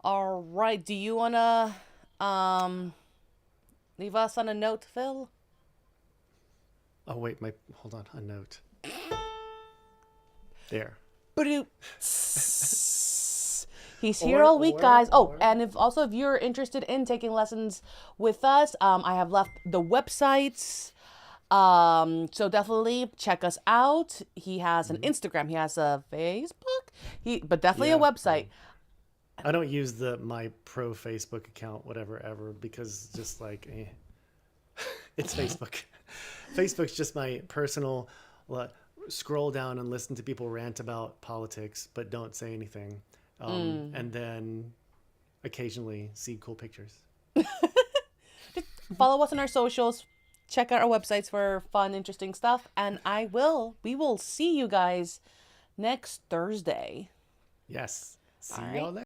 all right. Do you want to leave us on a note, Phil? Oh wait, hold on, a note. There. Ba-doop. He's here all week, guys. Oh, or and if you're interested in taking lessons with us, I have left the websites. So definitely check us out. He has an Instagram. He has a Facebook. But definitely a yeah. website. I don't use my pro Facebook account, whatever, ever, because just like, it's Facebook. Facebook's just my personal, scroll down and listen to people rant about politics, but don't say anything. And then occasionally see cool pictures. Follow us on our socials. Check out our websites for fun, interesting stuff. And we will see you guys next Thursday. Yes. See All y'all right. later.